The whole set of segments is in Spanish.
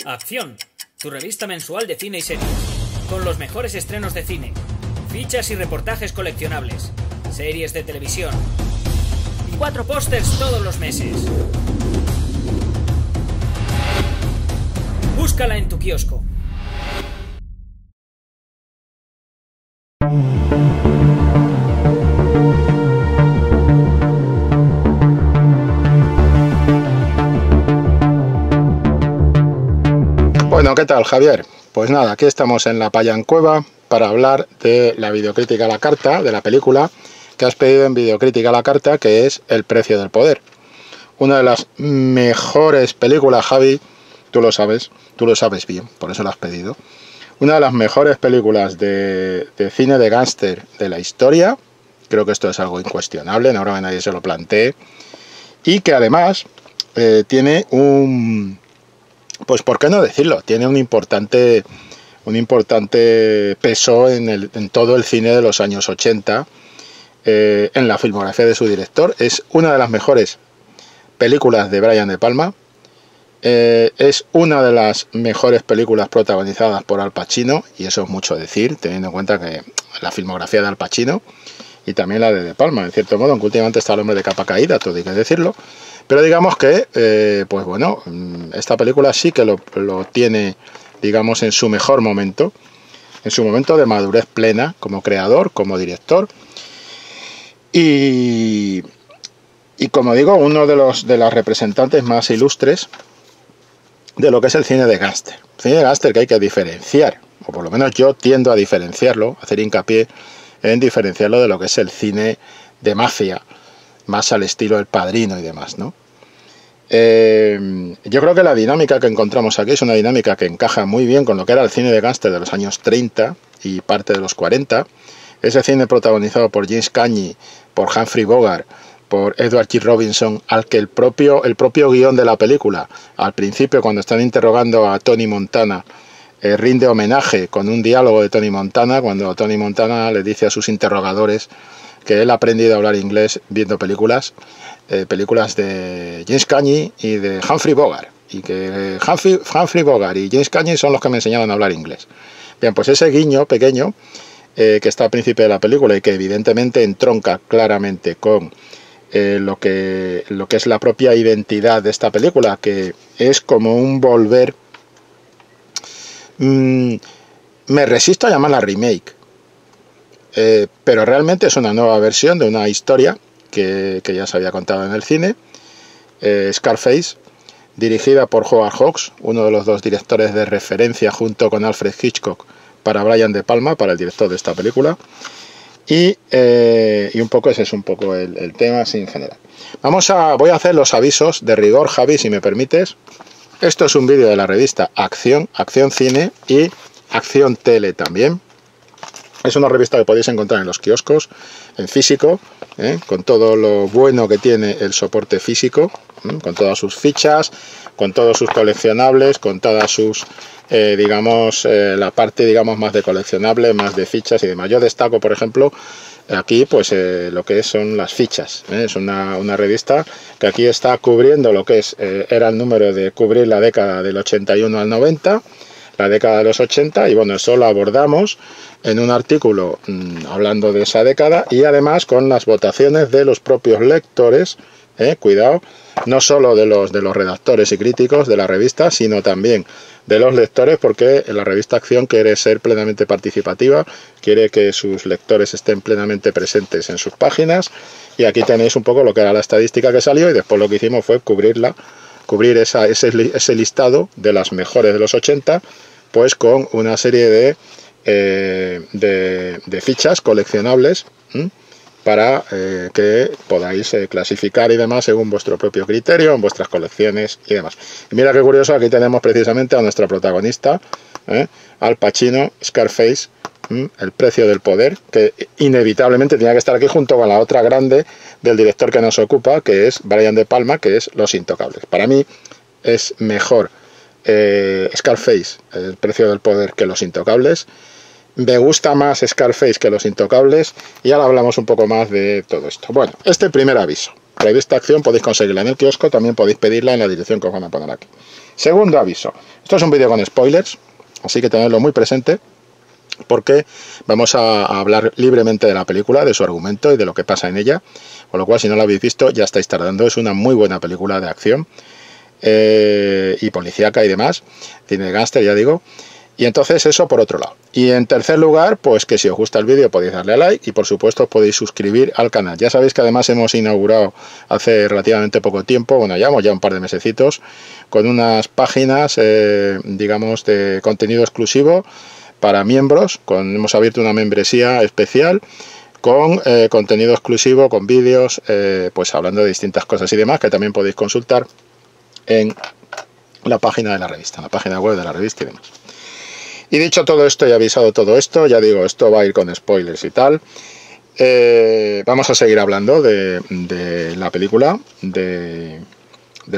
Acción, tu revista mensual de cine y series, con los mejores estrenos de cine, fichas y reportajes coleccionables, series de televisión y 4 pósters todos los meses. Búscala en tu kiosco. Bueno, ¿qué tal, Javier? Pues nada, aquí estamos en la Payancueva para hablar de la videocrítica a la carta, de la película que has pedido en Videocrítica a la carta, que es El precio del poder. Una de las mejores películas, Javi, tú lo sabes bien, por eso la has pedido. Una de las mejores películas de cine de gángster de la historia, creo que esto es algo incuestionable, no creo que nadie se lo plantee, y que además tiene un... pues por qué no decirlo, tiene un importante peso en todo el cine de los años 80, en la filmografía de su director. Es una de las mejores películas de Brian De Palma, es una de las mejores películas protagonizadas por Al Pacino, y eso es mucho decir, teniendo en cuenta que la filmografía de Al Pacino y también la de De Palma, en cierto modo, aunque últimamente está El hombre de capa caída, todo hay que decirlo. Pero digamos que, pues bueno, esta película sí que lo tiene, digamos, en su mejor momento, en su momento de madurez plena, como creador, como director. Y como digo, uno de las representantes más ilustres de lo que es el cine de gángster. Cine de gángster que hay que diferenciar, o por lo menos yo tiendo a diferenciarlo, hacer hincapié en diferenciarlo de lo que es el cine de mafia, más al estilo El Padrino y demás, ¿no? Yo creo que la dinámica que encontramos aquí es una dinámica que encaja muy bien con lo que era el cine de gángster de los años 30 y parte de los 40. Ese cine protagonizado por James Cagney, por Humphrey Bogart, por Edward G. Robinson, al que el propio guión de la película, al principio cuando están interrogando a Tony Montana, rinde homenaje con un diálogo de Tony Montana, cuando Tony Montana le dice a sus interrogadores que él ha aprendido a hablar inglés viendo películas de James Cagney y de Humphrey Bogart, y que Humphrey Bogart y James Cagney son los que me enseñaron a hablar inglés. Bien, pues ese guiño pequeño que está al principio de la película y que evidentemente entronca claramente con lo que es la propia identidad de esta película, que es como un volver... me resisto a llamarla remake, pero realmente es una nueva versión de una historia que ya se había contado en el cine, Scarface, dirigida por Howard Hawks, uno de los dos directores de referencia junto con Alfred Hitchcock para Brian De Palma, para el director de esta película, y un poco ese es un poco el tema así en general. Voy a hacer los avisos de rigor, Javi, si me permites. Esto es un vídeo de la revista Acción Cine y Acción Tele también. Es una revista que podéis encontrar en los kioscos, en físico, con todo lo bueno que tiene el soporte físico, con todas sus fichas, con todos sus coleccionables, con todas sus, la parte, digamos, más de coleccionables, más de fichas y demás. Yo destaco, por ejemplo, aquí, pues, lo que son las fichas. Es una revista que aquí está cubriendo lo que era el número de cubrir la década del 81 al 90, la década de los 80, y bueno, eso lo abordamos en un artículo hablando de esa década, y además con las votaciones de los propios lectores, cuidado, no solo de los redactores y críticos de la revista, sino también de los lectores, porque la revista Acción quiere ser plenamente participativa, quiere que sus lectores estén plenamente presentes en sus páginas, y aquí tenéis un poco lo que era la estadística que salió, y después lo que hicimos fue cubrir ese listado de las mejores de los 80, pues con una serie de fichas coleccionables para que podáis clasificar y demás según vuestro propio criterio, en vuestras colecciones y demás. Y mira qué curioso, aquí tenemos precisamente a nuestra protagonista, Al Pacino, Scarface, El precio del poder, que inevitablemente tenía que estar aquí junto con la otra grande del director que nos ocupa, que es Brian De Palma, que es Los Intocables. Para mí es mejor Scarface, El precio del poder, que Los Intocables. Me gusta más Scarface que Los Intocables, y ahora hablamos un poco más de todo esto. Bueno, este primer aviso. Revista Acción podéis conseguirla en el kiosco, también podéis pedirla en la dirección que os van a poner aquí. Segundo aviso, esto es un vídeo con spoilers, así que tenedlo muy presente, porque vamos a hablar libremente de la película, de su argumento y de lo que pasa en ella, con lo cual si no la habéis visto ya estáis tardando. Es una muy buena película de acción y policíaca y demás, cine de gángster, ya digo. Y entonces eso por otro lado. Y en tercer lugar, pues que si os gusta el vídeo podéis darle a like y por supuesto os podéis suscribir al canal. Ya sabéis que además hemos inaugurado hace relativamente poco tiempo, bueno, llevamos ya un par de mesecitos, con unas páginas, digamos, de contenido exclusivo para miembros. Hemos abierto una membresía especial con contenido exclusivo, con vídeos, pues hablando de distintas cosas y demás, que también podéis consultar en la página de la revista, en la página web de la revista y demás. Y dicho todo esto y avisado todo esto, ya digo, esto va a ir con spoilers y tal. Vamos a seguir hablando de la película, del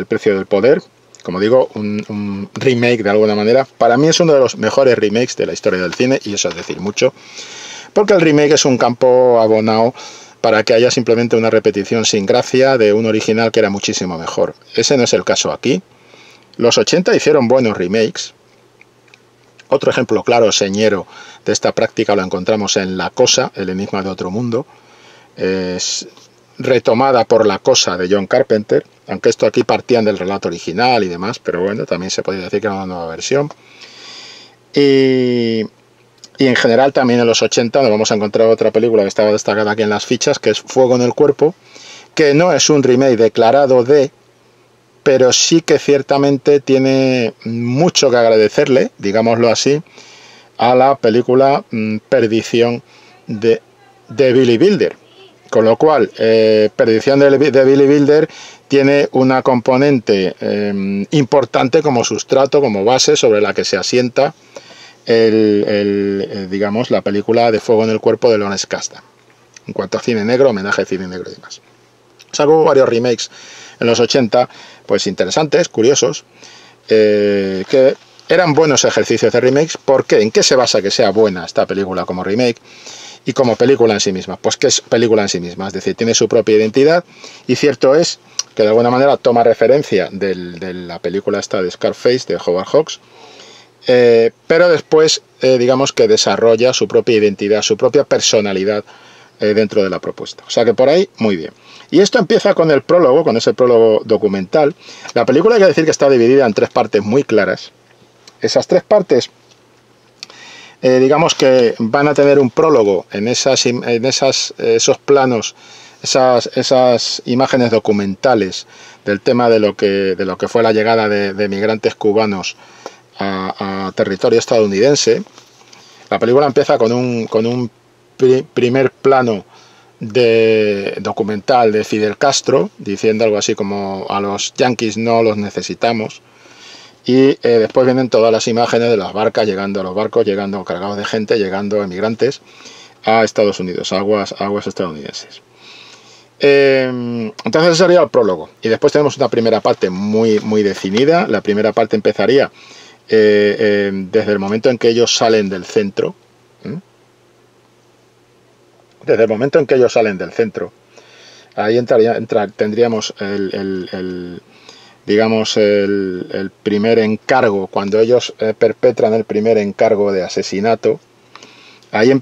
Precio del Poder. Como digo, un remake de alguna manera. Para mí es uno de los mejores remakes de la historia del cine, y eso es decir mucho. Porque el remake es un campo abonado para que haya simplemente una repetición sin gracia de un original que era muchísimo mejor. Ese no es el caso aquí. Los 80 hicieron buenos remakes. Otro ejemplo claro, señero, de esta práctica lo encontramos en La Cosa, el enigma de otro mundo. Es retomada por La Cosa de John Carpenter, aunque esto aquí partían del relato original y demás, pero bueno, también se podría decir que era una nueva versión. Y en general también en los 80 nos vamos a encontrar otra película que estaba destacada aquí en las fichas, que es Fuego en el Cuerpo, que no es un remake declarado de, pero sí que ciertamente tiene mucho que agradecerle, digámoslo así, a la película Perdición de Billy Wilder. Con lo cual, Perdición de Billy Wilder tiene una componente importante como sustrato, como base sobre la que se asienta digamos, la película de Fuego en el Cuerpo de Lawrence Kasdan. En cuanto a cine negro, homenaje a cine negro y demás. O sea, hubo varios remakes en los 80, pues interesantes, curiosos, que eran buenos ejercicios de remakes. ¿Por qué? ¿En qué se basa que sea buena esta película como remake y como película en sí misma? Pues que es película en sí misma, es decir, tiene su propia identidad, y cierto es que de alguna manera toma referencia de la película esta de Scarface de Howard Hawks, pero después digamos que desarrolla su propia identidad, su propia personalidad dentro de la propuesta. O sea que por ahí muy bien. Y esto empieza con el prólogo, con ese prólogo documental. La película hay que decir que está dividida en tres partes muy claras. Esas tres partes, digamos que van a tener un prólogo en esos planos, esas imágenes documentales del tema de lo que fue la llegada de migrantes cubanos a territorio estadounidense. La película empieza con un primer plano documental de Fidel Castro, diciendo algo así como: a los yanquis no los necesitamos. Y después vienen todas las imágenes de las barcas llegando, a los barcos llegando cargados de gente, llegando emigrantes a Estados Unidos, aguas estadounidenses. Entonces ese sería el prólogo. Y después tenemos una primera parte muy definida. La primera parte empezaría desde el momento en que ellos salen del centro. Desde el momento en que ellos salen del centro, ahí tendríamos digamos el primer encargo, cuando ellos perpetran el primer encargo de asesinato. Ahí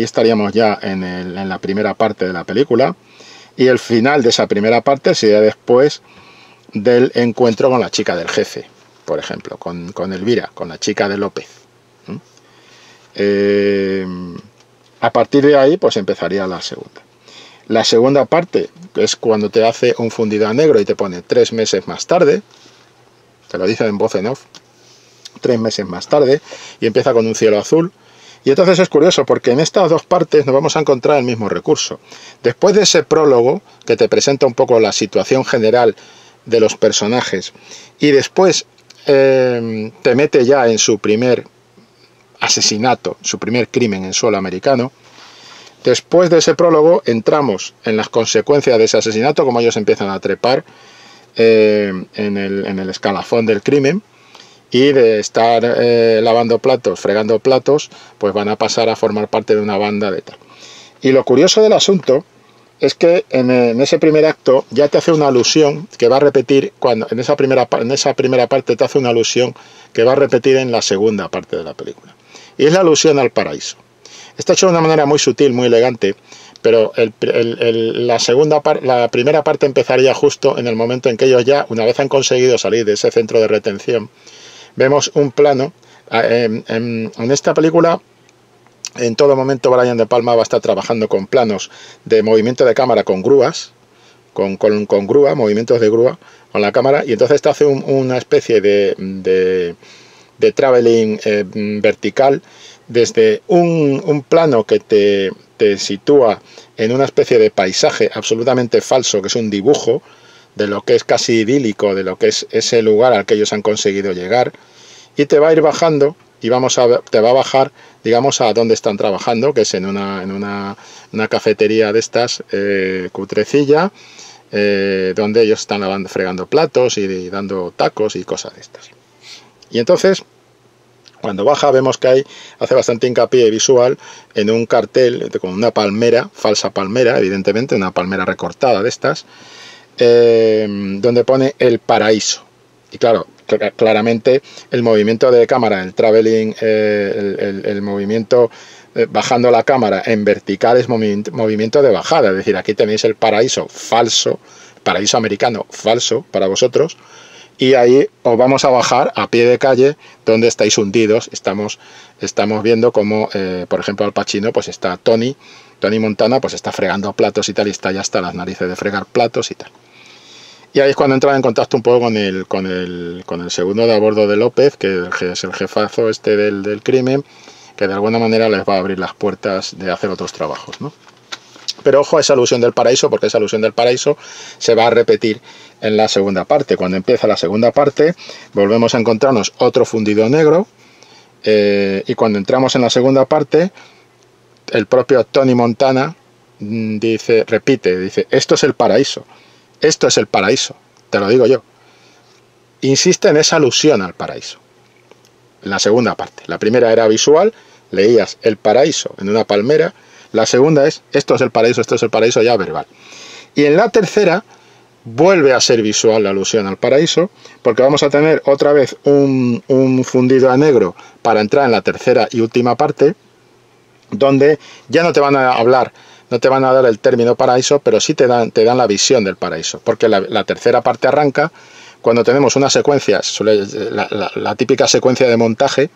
estaríamos ya en la primera parte de la película, y el final de esa primera parte sería después del encuentro con la chica del jefe, por ejemplo, con Elvira, con la chica de López. A partir de ahí pues empezaría la segunda. La segunda parte es cuando te hace un fundido a negro y te pone 3 meses más tarde, te lo dicen en voz en off, 3 meses más tarde, y empieza con un cielo azul. Y entonces es curioso porque en estas dos partes nos vamos a encontrar el mismo recurso. Después de ese prólogo que te presenta un poco la situación general de los personajes, y después te mete ya en su primer asesinato, su primer crimen en suelo americano. Después de ese prólogo entramos en las consecuencias de ese asesinato, como ellos empiezan a trepar en el escalafón del crimen, y de estar lavando platos, fregando platos, pues van a pasar a formar parte de una banda de tal. Y lo curioso del asunto es que en ese primer acto ya te hace una alusión que va a repetir, cuando en esa primera parte te hace una alusión que va a repetir en la segunda parte de la película. Y es la alusión al paraíso. Está hecho de una manera muy sutil, muy elegante, pero la primera parte empezaría justo en el momento en que ellos ya, una vez han conseguido salir de ese centro de retención, vemos un plano. En esta película, en todo momento Brian De Palma va a estar trabajando con planos de movimiento de cámara con grúas, con grúa, movimientos de grúa con la cámara, y entonces te hace una especie de traveling vertical desde un plano que te sitúa en una especie de paisaje absolutamente falso, que es un dibujo de lo que es casi idílico, de lo que es ese lugar al que ellos han conseguido llegar, y te va a ir bajando y te va a bajar, digamos, a donde están trabajando, que es en una cafetería de estas, cutrecilla, donde ellos están fregando platos y dando tacos y cosas de estas. Y entonces, cuando baja, vemos que hace bastante hincapié visual en un cartel con una palmera, falsa palmera, evidentemente, una palmera recortada de estas, donde pone el paraíso. Y claro, claramente el movimiento de cámara, el traveling, el movimiento bajando la cámara en vertical es movimiento de bajada. Es decir, aquí tenéis el paraíso falso, paraíso americano falso para vosotros, y ahí os vamos a bajar a pie de calle donde estáis hundidos. Estamos viendo como, por ejemplo, Al Pacino, pues está Tony Montana, pues está fregando platos y tal, y está ya hasta las narices de fregar platos y tal. Y ahí es cuando entra en contacto un poco con el segundo de a bordo de López, que es el jefazo del crimen, que de alguna manera les va a abrir las puertas de hacer otros trabajos, ¿no? Pero ojo a esa alusión del paraíso, porque esa alusión del paraíso se va a repetir en la segunda parte. Cuando empieza la segunda parte, volvemos a encontrarnos otro fundido negro, y cuando entramos en la segunda parte, el propio Tony Montana repite, esto es el paraíso. Esto es el paraíso, te lo digo yo. Insiste en esa alusión al paraíso. En la segunda parte. La primera era visual, leías el paraíso en una palmera. La segunda es, esto es el paraíso ya verbal. Y en la tercera vuelve a ser visual la alusión al paraíso, porque vamos a tener otra vez un fundido a negro para entrar en la tercera y última parte, donde ya no te van a hablar, no te van a dar el término paraíso, pero sí te dan la visión del paraíso, porque la tercera parte arranca cuando tenemos una secuencia, la típica secuencia de montaje,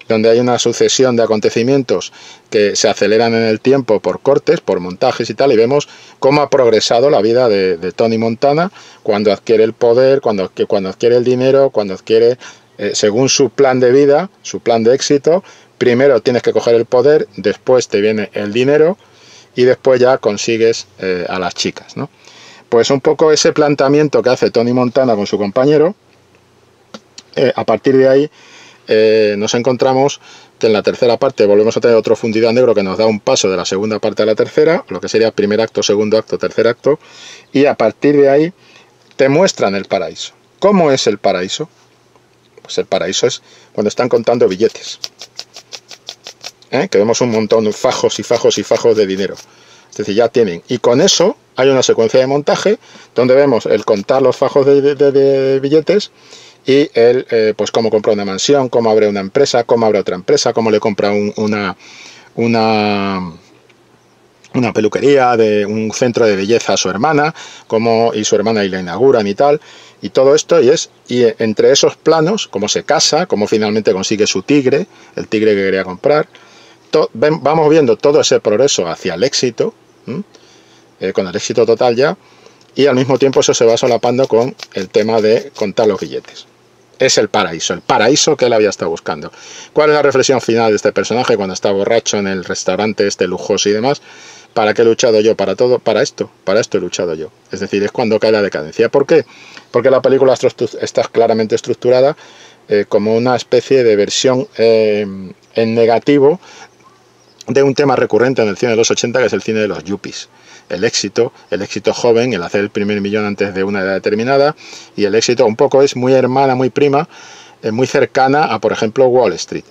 donde hay una sucesión de acontecimientos que se aceleran en el tiempo por cortes, por montajes y tal, y vemos cómo ha progresado la vida de Tony Montana cuando adquiere el poder, cuando adquiere el dinero, cuando adquiere, según su plan de vida, su plan de éxito. Primero tienes que coger el poder, después te viene el dinero y después ya consigues a las chicas, ¿no? Pues un poco ese planteamiento que hace Tony Montana con su compañero, a partir de ahí nos encontramos que en la tercera parte volvemos a tener otro fundido a negro que nos da un paso de la segunda parte a la tercera, lo que sería primer acto, segundo acto, tercer acto, y a partir de ahí te muestran el paraíso. ¿Cómo es el paraíso? Pues el paraíso es cuando están contando billetes, que vemos un montón, fajos y fajos y fajos de dinero. Es decir, ya tienen, y con eso hay una secuencia de montaje donde vemos el contar los fajos de billetes, y él, pues cómo compra una mansión, cómo abre una empresa, cómo abre otra empresa, cómo le compra una peluquería, un centro de belleza a su hermana, y su hermana y la inauguran y tal, y todo esto, y entre esos planos, cómo se casa, cómo finalmente consigue su tigre, el tigre que quería comprar. Vamos viendo todo ese progreso hacia el éxito, con el éxito total ya, y al mismo tiempo eso se va solapando con el tema de contar los billetes. Es el paraíso que él había estado buscando. ¿Cuál es la reflexión final de este personaje cuando está borracho en el restaurante este lujoso y demás? ¿Para qué he luchado yo? Para esto he luchado yo. Es decir, es cuando cae la decadencia. ¿Por qué? Porque la película está claramente estructurada como una especie de versión en negativo de un tema recurrente en el cine de los 80, que es el cine de los yuppies. El éxito joven, el hacer el primer millón antes de una edad determinada, y el éxito un poco es muy hermana, muy prima, muy cercana a, por ejemplo, Wall Street.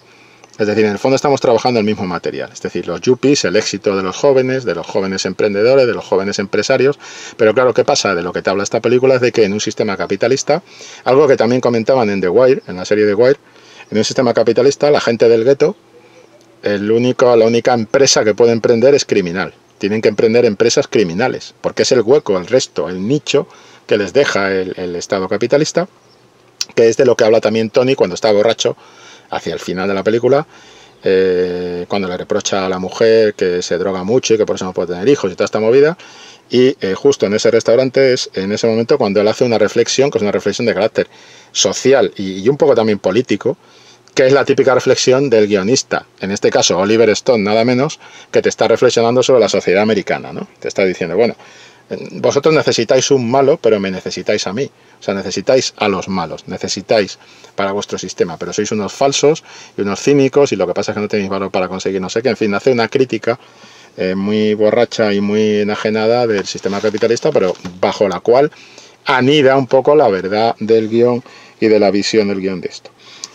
Es decir, en el fondo estamos trabajando el mismo material, es decir, los yuppies, el éxito de los jóvenes emprendedores, de los jóvenes empresarios. Pero claro, ¿qué pasa? De lo que te habla esta película es de que en un sistema capitalista, algo que también comentaban en The Wire, en la serie The Wire, en un sistema capitalista la gente del gueto, la única empresa que puede emprender es criminal. Tienen que emprender empresas criminales, porque es el hueco, el resto, el nicho que les deja el Estado capitalista, que es de lo que habla también Tony cuando está borracho hacia el final de la película, cuando le reprocha a la mujer que se droga mucho y que por eso no puede tener hijos y toda esta movida. Y justo en ese restaurante es en ese momento cuando él hace una reflexión, que es una reflexión de carácter social y un poco también político, que es la típica reflexión del guionista, en este caso Oliver Stone, nada menos, que te está reflexionando sobre la sociedad americana, ¿no? Te está diciendo, bueno, vosotros necesitáis un malo, pero me necesitáis a mí. O sea, necesitáis a los malos, necesitáis para vuestro sistema, pero sois unos falsos y unos cínicos y lo que pasa es que no tenéis valor para conseguir no sé qué. En fin, hace una crítica muy borracha y muy enajenada del sistema capitalista, pero bajo la cual anida un poco la verdad del guión y de la visión del guión de esto.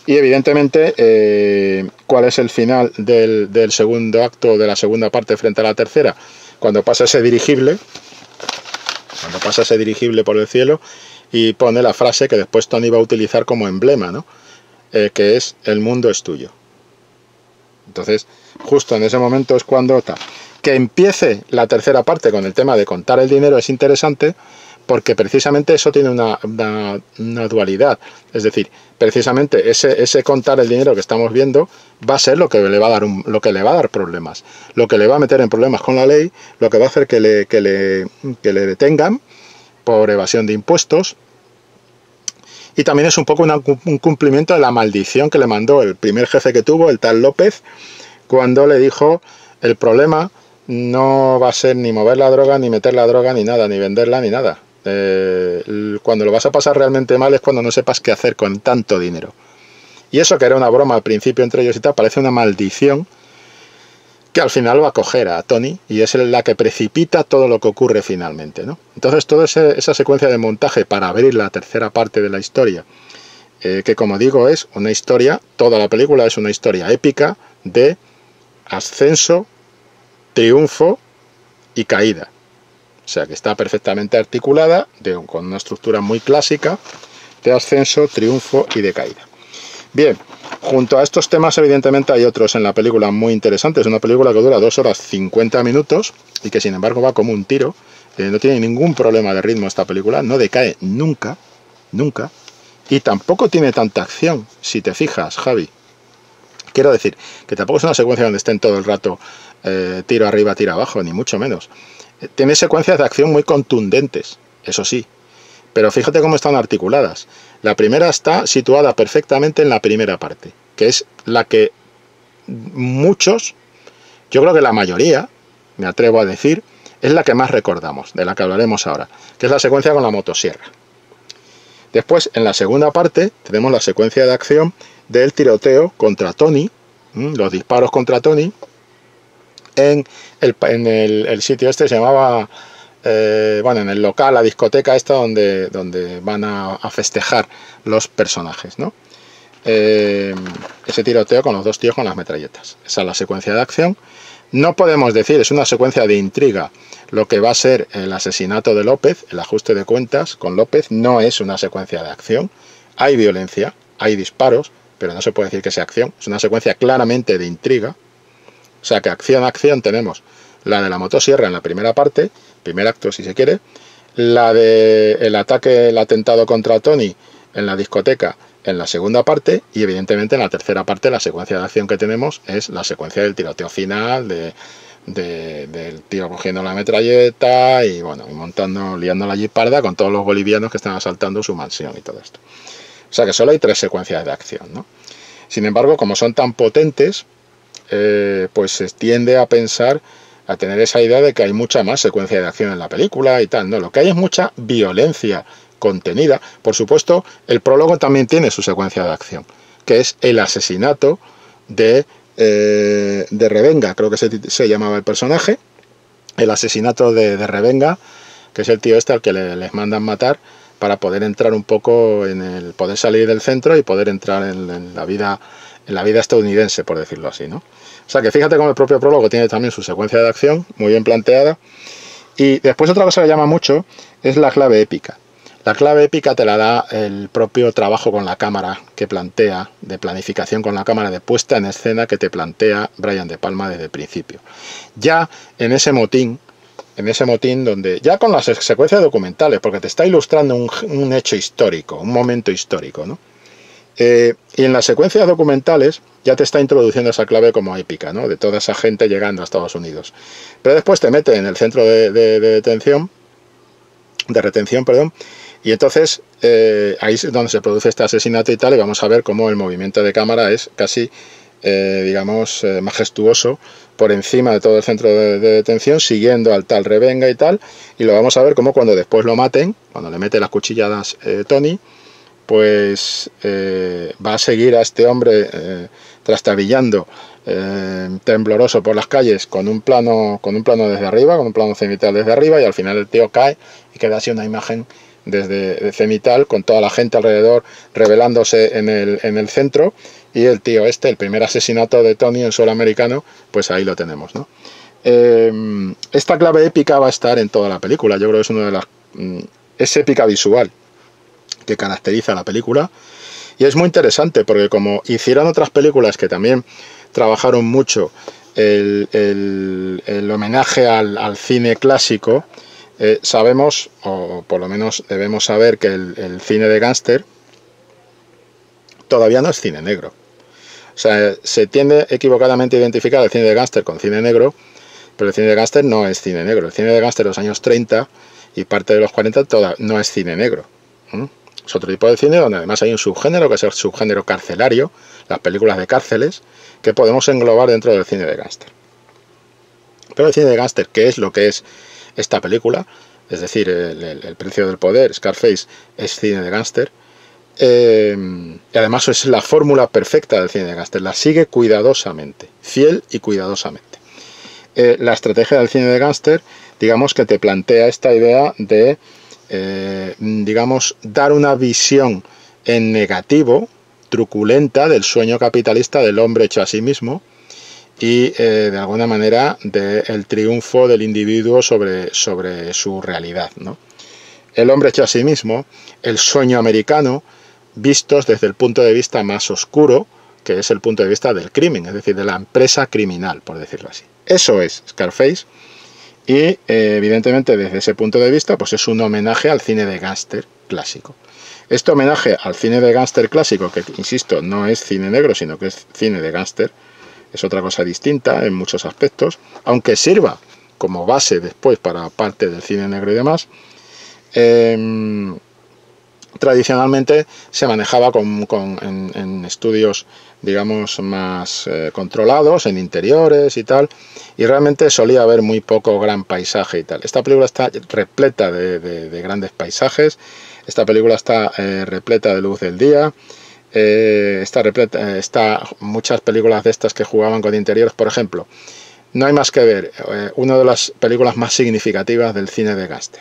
Y evidentemente, ¿cuál es el final del segundo acto, de la segunda parte frente a la tercera? Cuando pasa ese dirigible por el cielo y pone la frase que después Tony va a utilizar como emblema, ¿no? Que es: el mundo es tuyo. Entonces, justo en ese momento es cuando está. Que empiece la tercera parte con el tema de contar el dinero es interesante, porque precisamente eso tiene una dualidad. Es decir, precisamente ese contar el dinero que estamos viendo va a ser lo que le va a dar problemas, lo que le va a meter en problemas con la ley, lo que va a hacer que le detengan por evasión de impuestos. Y también es un poco un cumplimiento de la maldición que le mandó el primer jefe que tuvo, el tal López, cuando le dijo: el problema no va a ser ni mover la droga, ni meter la droga, ni nada, ni venderla, ni nada. Cuando lo vas a pasar realmente mal es cuando no sepas qué hacer con tanto dinero. Y eso, que era una broma al principio entre ellos y tal, parece una maldición que al final va a coger a Tony y es la que precipita todo lo que ocurre finalmente, ¿no? Entonces toda esa secuencia de montaje para abrir la tercera parte de la historia, que como digo es una historia, toda la película es una historia épica de ascenso, triunfo y caída. O sea que está perfectamente articulada, con una estructura muy clásica de ascenso, triunfo y de caída. Bien, junto a estos temas evidentemente hay otros en la película muy interesantes. Es una película que dura 2 horas 50 minutos y que sin embargo va como un tiro. No tiene ningún problema de ritmo esta película, no decae nunca, nunca. Y tampoco tiene tanta acción, si te fijas, Javi. Quiero decir, que tampoco es una secuencia donde estén todo el rato tiro arriba, tiro abajo, ni mucho menos. Tiene secuencias de acción muy contundentes, eso sí. Pero fíjate cómo están articuladas. La primera está situada perfectamente en la primera parte, que es la que muchos, yo creo que la mayoría, me atrevo a decir, es la que más recordamos, de la que hablaremos ahora, que es la secuencia con la motosierra. Después, en la segunda parte, tenemos la secuencia de acción del tiroteo contra Tony, los disparos contra Tony, en el sitio este se llamaba... en el local, la discoteca esta donde van a festejar los personajes, ¿no? Ese tiroteo con los dos tíos con las metralletas. Esa es la secuencia de acción. No podemos decir, es una secuencia de intriga. Lo que va a ser el asesinato de López, el ajuste de cuentas con López, no es una secuencia de acción. Hay violencia, hay disparos, pero no se puede decir que sea acción. Es una secuencia claramente de intriga. O sea que acción tenemos la de la motosierra en la primera parte, primer acto si se quiere, la de el ataque, el atentado contra Tony en la discoteca en la segunda parte, y evidentemente en la tercera parte la secuencia de acción que tenemos es la secuencia del tiroteo final, del tío cogiendo la metralleta y bueno, y liando la jiparda con todos los bolivianos que están asaltando su mansión y todo esto. O sea que solo hay 3 secuencias de acción, ¿no? Sin embargo, como son tan potentes, pues se tiende a pensar, a tener esa idea de que hay mucha más secuencia de acción en la película y tal. No, lo que hay es mucha violencia contenida. Por supuesto, el prólogo también tiene su secuencia de acción, que es el asesinato de Revenga, creo que se llamaba el personaje, el asesinato de Revenga, que es el tío este al que les mandan matar para poder entrar un poco poder salir del centro y poder entrar en la vida en la vida estadounidense, por decirlo así, ¿no? O sea que fíjate cómo el propio prólogo tiene también su secuencia de acción muy bien planteada. Y después otra cosa que llama mucho es la clave épica. La clave épica te la da el propio trabajo con la cámara que plantea, de planificación con la cámara, de puesta en escena que te plantea Brian De Palma desde el principio. Ya en ese motín donde, ya con las secuencias documentales, porque te está ilustrando un hecho histórico, un momento histórico, ¿no? Y en las secuencias documentales ya te está introduciendo esa clave como épica, ¿no? De toda esa gente llegando a Estados Unidos. Pero después te mete en el centro de retención, perdón, y entonces ahí es donde se produce este asesinato y tal, y vamos a ver cómo el movimiento de cámara es casi, digamos, majestuoso por encima de todo el centro de detención, siguiendo al tal Revenga y tal, y lo vamos a ver cómo cuando después lo maten, cuando le mete las cuchilladas Tony, pues va a seguir a este hombre trastabillando tembloroso por las calles con un plano desde arriba, con un plano cenital desde arriba, y al final el tío cae y queda así una imagen desde cenital con toda la gente alrededor revelándose en el centro, y el tío el primer asesinato de Tony en suelo americano, pues ahí lo tenemos, ¿no? Esta clave épica va a estar en toda la película. Yo creo que es una de las es épica visual que caracteriza la película, y es muy interesante porque como hicieron otras películas que también trabajaron mucho el homenaje al cine clásico, sabemos, o por lo menos debemos saber, que el cine de gángster todavía no es cine negro. O sea, se tiende equivocadamente a identificar el cine de gángster con cine negro, pero el cine de gángster no es cine negro. El cine de gángster de los años 30 y parte de los 40 no es cine negro. Es otro tipo de cine donde además hay un subgénero, que es el subgénero carcelario, las películas de cárceles, que podemos englobar dentro del cine de gángster. Pero el cine de gángster, ¿qué es lo que es esta película? Es decir, el precio del poder, Scarface, es cine de gángster. Y además es la fórmula perfecta del cine de gángster, la sigue cuidadosamente, fiel y cuidadosamente. La estrategia del cine de gángster, digamos que te plantea esta idea de, digamos, dar una visión en negativo, truculenta, del sueño capitalista del hombre hecho a sí mismo, y de alguna manera del triunfo del individuo sobre su realidad, ¿no? El hombre hecho a sí mismo, el sueño americano, vistos desde el punto de vista más oscuro, que es el punto de vista del crimen, es decir, de la empresa criminal, por decirlo así. Eso es Scarface, y evidentemente desde ese punto de vista pues es un homenaje al cine de gángster clásico. Este homenaje al cine de gángster clásico, que insisto, no es cine negro, sino que es cine de gángster, es otra cosa distinta en muchos aspectos, aunque sirva como base después para parte del cine negro y demás. Tradicionalmente se manejaba en estudios, digamos, más controlados, en interiores y tal, y realmente solía haber muy poco gran paisaje y tal. Esta película está repleta de grandes paisajes, esta película está repleta de luz del día, está muchas películas de estas que jugaban con interiores, por ejemplo. No hay más que ver una de las películas más significativas del cine de gángster,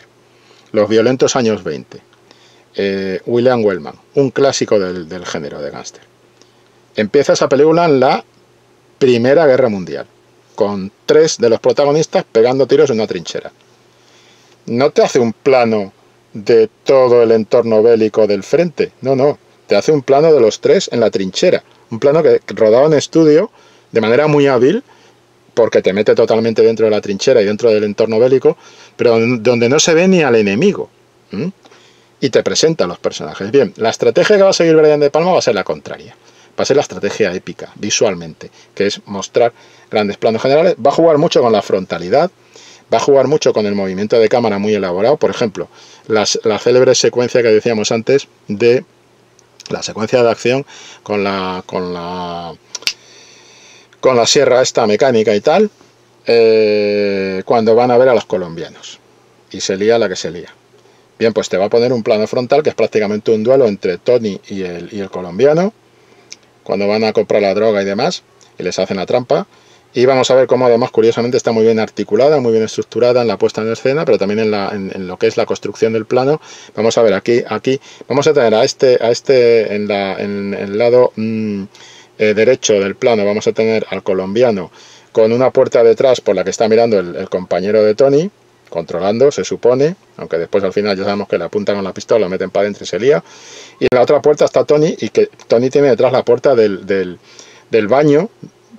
Los violentos años 20. William Wellman, un clásico del género de gángster. Empieza esa película en la Primera Guerra Mundial, con 3 de los protagonistas pegando tiros en una trinchera. No te hace un plano de todo el entorno bélico del frente, no, te hace un plano de los 3 en la trinchera, un plano que rodado en estudio de manera muy hábil, porque te mete totalmente dentro de la trinchera y dentro del entorno bélico, pero donde no se ve ni al enemigo. Y te presenta a los personajes. Bien, la estrategia que va a seguir Brian De Palma va a ser la contraria. Va a ser la estrategia épica, visualmente, que es mostrar grandes planos generales. Va a jugar mucho con la frontalidad, va a jugar mucho con el movimiento de cámara muy elaborado. Por ejemplo, la célebre secuencia que decíamos antes de la secuencia de acción con la sierra esta mecánica y tal, cuando van a ver a los colombianos. Y se lía la que se lía. Bien, pues te va a poner un plano frontal que es prácticamente un duelo entre Tony y el colombiano, cuando van a comprar la droga y demás, y les hacen la trampa. Y vamos a ver cómo además, curiosamente, está muy bien articulada, muy bien estructurada en la puesta en escena, pero también en lo que es la construcción del plano. Vamos a ver aquí vamos a tener a este en el lado derecho del plano vamos a tener al colombiano con una puerta detrás por la que está mirando el compañero de Tony, controlando, se supone, aunque después al final ya sabemos que le apuntan con la pistola, lo meten para adentro y se lía. Y en la otra puerta está Tony, y que Tony tiene detrás la puerta del baño,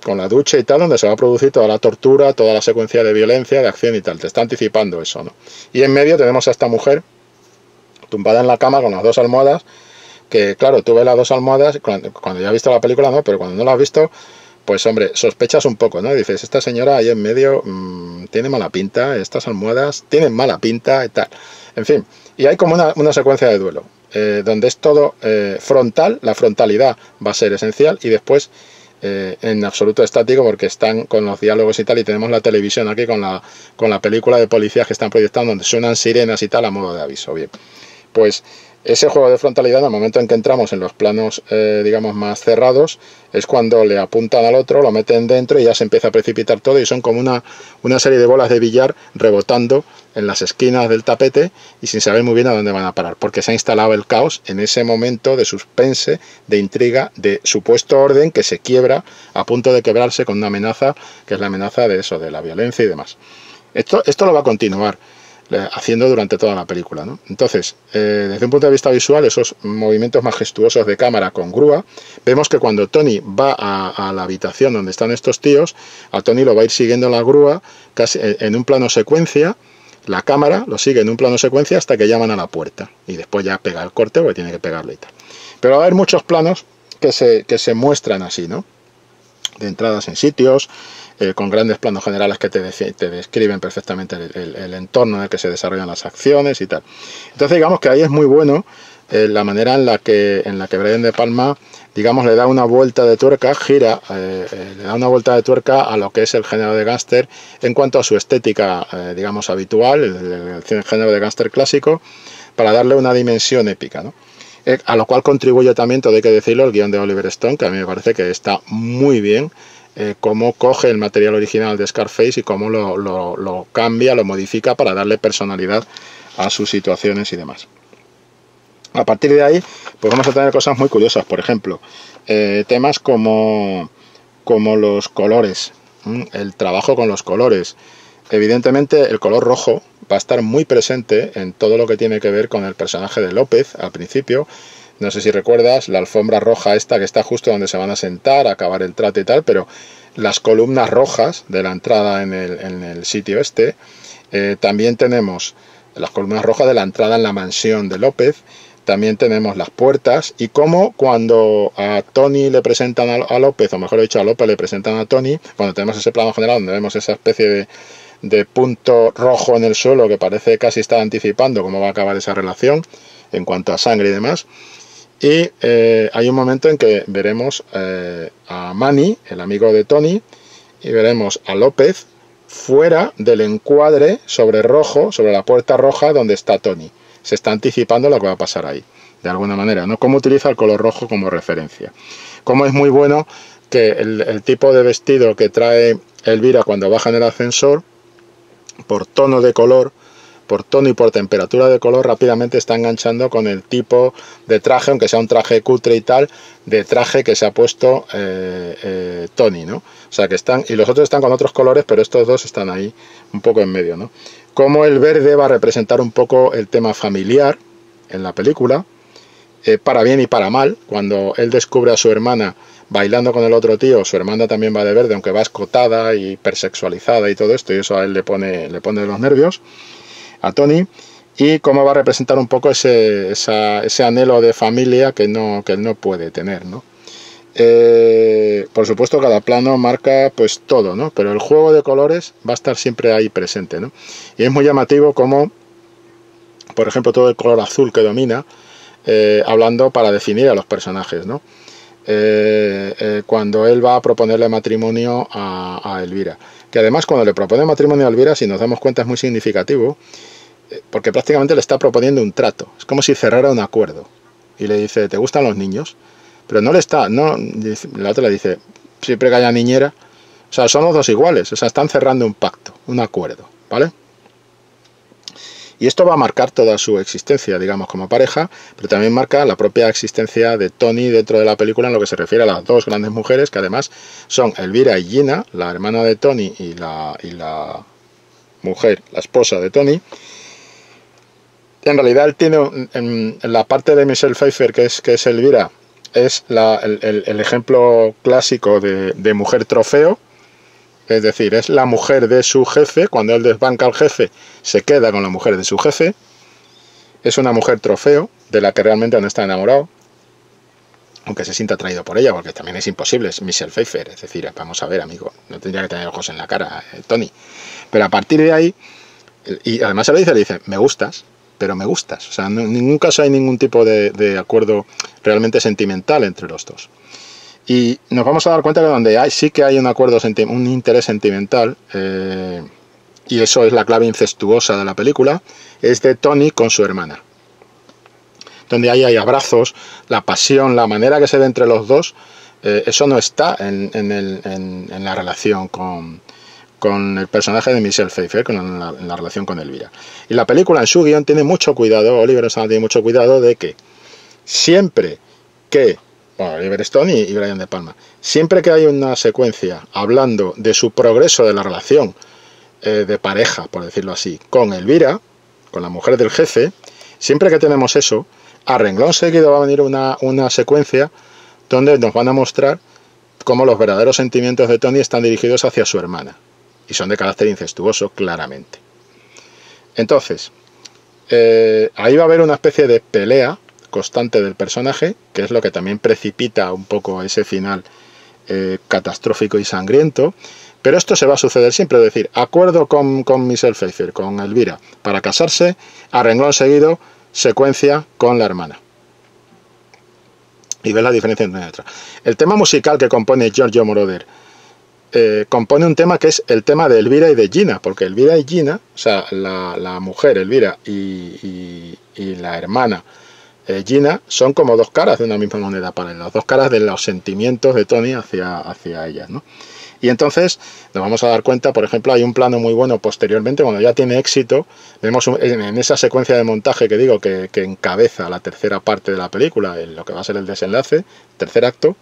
con la ducha y tal, donde se va a producir toda la tortura, toda la secuencia de violencia, de acción y tal. Te está anticipando eso, ¿no? Y en medio tenemos a esta mujer tumbada en la cama con las dos almohadas, que claro, tú ves las dos almohadas, cuando ya has visto la película no, pero cuando no la has visto, pues hombre, sospechas un poco, ¿no? Dices, esta señora ahí en medio tiene mala pinta, estas almohadas tienen mala pinta y tal. En fin, y hay como una secuencia de duelo, donde es todo frontal, la frontalidad va a ser esencial, y después en absoluto estático, porque están con los diálogos y tal, y tenemos la televisión aquí con la película de policías que están proyectando, donde suenan sirenas y tal a modo de aviso. Bien, pues ese juego de frontalidad, en el momento en que entramos en los planos, digamos, más cerrados, es cuando le apuntan al otro, lo meten dentro y ya se empieza a precipitar todo, y son como una serie de bolas de billar rebotando en las esquinas del tapete y sin saber muy bien a dónde van a parar, porque se ha instalado el caos en ese momento de suspense, de intriga, de supuesto orden que se quiebra a punto de quebrarse con una amenaza, que es la amenaza de eso, de la violencia y demás. Esto lo va a continuar haciendo durante toda la película, ¿no? Entonces, desde un punto de vista visual, esos movimientos majestuosos de cámara con grúa, vemos que cuando Tony va a la habitación donde están estos tíos, a Tony lo va a ir siguiendo la grúa casi en un plano secuencia, la cámara lo sigue en un plano secuencia hasta que llaman a la puerta, y después ya pega el corte porque tiene que pegarle y tal. Pero va a haber muchos planos que se muestran así, ¿no? De entradas en sitios, con grandes planos generales que te describen perfectamente el entorno en el que se desarrollan las acciones y tal. Entonces digamos que ahí es muy bueno la manera en la que Brian De Palma, digamos, le da una vuelta de tuerca, le da una vuelta de tuerca a lo que es el género de gángster en cuanto a su estética, digamos, habitual, el género de gángster clásico, para darle una dimensión épica, ¿no? A lo cual contribuye también, todo hay que decirlo, el guión de Oliver Stone, que a mí me parece que está muy bien, cómo coge el material original de Scarface y cómo lo cambia, lo modifica para darle personalidad a sus situaciones y demás. A partir de ahí, pues vamos a tener cosas muy curiosas, por ejemplo, temas como los colores, el trabajo con los colores. Evidentemente el color rojo va a estar muy presente en todo lo que tiene que ver con el personaje de López al principio. No sé si recuerdas la alfombra roja esta que está justo donde se van a sentar, a acabar el trato y tal, pero las columnas rojas de la entrada en el sitio este, también tenemos las columnas rojas de la entrada en la mansión de López, también tenemos las puertas, y cómo cuando a Tony le presentan a López, o mejor dicho a López le presentan a Tony, cuando tenemos ese plano general donde vemos esa especie de punto rojo en el suelo que parece casi estar anticipando cómo va a acabar esa relación en cuanto a sangre y demás. Y hay un momento en que veremos a Manny, el amigo de Tony, y veremos a López fuera del encuadre sobre la puerta roja donde está Tony. Se está anticipando lo que va a pasar ahí, de alguna manera, ¿no? Cómo utiliza el color rojo como referencia. Cómo es muy bueno que el tipo de vestido que trae Elvira cuando baja en el ascensor, por tono de color, por tono y por temperatura de color, rápidamente está enganchando con el tipo de traje, aunque sea un traje cutre y tal, de traje que se ha puesto Tony, ¿no? O sea, que están, y los otros están con otros colores, pero estos dos están ahí un poco en medio, ¿no? Como el verde va a representar un poco el tema familiar en la película, para bien y para mal. Cuando él descubre a su hermana bailando con el otro tío, su hermana también va de verde, aunque va escotada y hipersexualizada y todo esto, y eso a él le pone los nervios, a Tony. Y cómo va a representar un poco ese anhelo de familia que él no puede tener, ¿no? Por supuesto, cada plano marca pues todo, ¿no? Pero el juego de colores va a estar siempre ahí presente, ¿no? Y es muy llamativo como, por ejemplo, todo el color azul que domina, hablando para definir a los personajes, ¿no? Cuando él va a proponerle matrimonio a Elvira, que además cuando le propone matrimonio a Elvira, si nos damos cuenta, es muy significativo, porque prácticamente le está proponiendo un trato. Es como si cerrara un acuerdo y le dice, ¿te gustan los niños? Pero no le está, no, la otra le dice, siempre que haya niñera. O sea, son los dos iguales, o sea, están cerrando un pacto, un acuerdo, ¿vale? Y esto va a marcar toda su existencia, digamos, como pareja, pero también marca la propia existencia de Tony dentro de la película en lo que se refiere a las dos grandes mujeres, que además son Elvira y Gina, la hermana de Tony y la mujer, la esposa de Tony. En realidad él tiene, en la parte de Michelle Pfeiffer, que es Elvira, es el ejemplo clásico de mujer trofeo. Es decir, es la mujer de su jefe. Cuando él desbanca al jefe, se queda con la mujer de su jefe. Es una mujer trofeo, de la que realmente no está enamorado, aunque se sienta atraído por ella, porque también es imposible, es Michelle Pfeiffer. Es decir, vamos a ver, amigo, no tendría que tener ojos en la cara, Tony. Pero a partir de ahí, y además se lo dice, le dice, me gustas, pero me gustas. O sea, en ningún caso hay ningún tipo de acuerdo realmente sentimental entre los dos. Y nos vamos a dar cuenta que donde sí que hay un acuerdo, un interés sentimental, y eso es la clave incestuosa de la película, es de Tony con su hermana. Donde ahí hay abrazos, la pasión, la manera que se ve entre los dos, eso no está en la relación con el personaje de Michelle Pfeiffer, en la relación con Elvira. Y la película en su guión tiene mucho cuidado, Oliver Stone tiene mucho cuidado de que siempre que Oliver Stone y Brian De Palma. Siempre que hay una secuencia hablando de su progreso de la relación de pareja, por decirlo así, con Elvira, con la mujer del jefe, siempre que tenemos eso, a renglón seguido va a venir una secuencia donde nos van a mostrar cómo los verdaderos sentimientos de Tony están dirigidos hacia su hermana, y son de carácter incestuoso, claramente. Entonces, ahí va a haber una especie de pelea constante del personaje, que es lo que también precipita un poco ese final catastrófico y sangriento, pero esto se va a suceder siempre, es decir, acuerdo con Michelle Pfeiffer, con Elvira, para casarse, a renglón seguido, secuencia con la hermana. Y ves la diferencia entre una y otra. El tema musical que compone Giorgio Moroder, compone un tema que es el tema de Elvira y de Gina, porque Elvira y Gina, o sea, la mujer Elvira y la hermana Gina son como dos caras de una misma moneda paralela, dos caras de los sentimientos de Tony hacia ellas, ¿no? Y entonces nos vamos a dar cuenta, por ejemplo, hay un plano muy bueno posteriormente, cuando ya tiene éxito, vemos en esa secuencia de montaje que digo que encabeza la tercera parte de la película, en lo que va a ser el desenlace, tercer acto.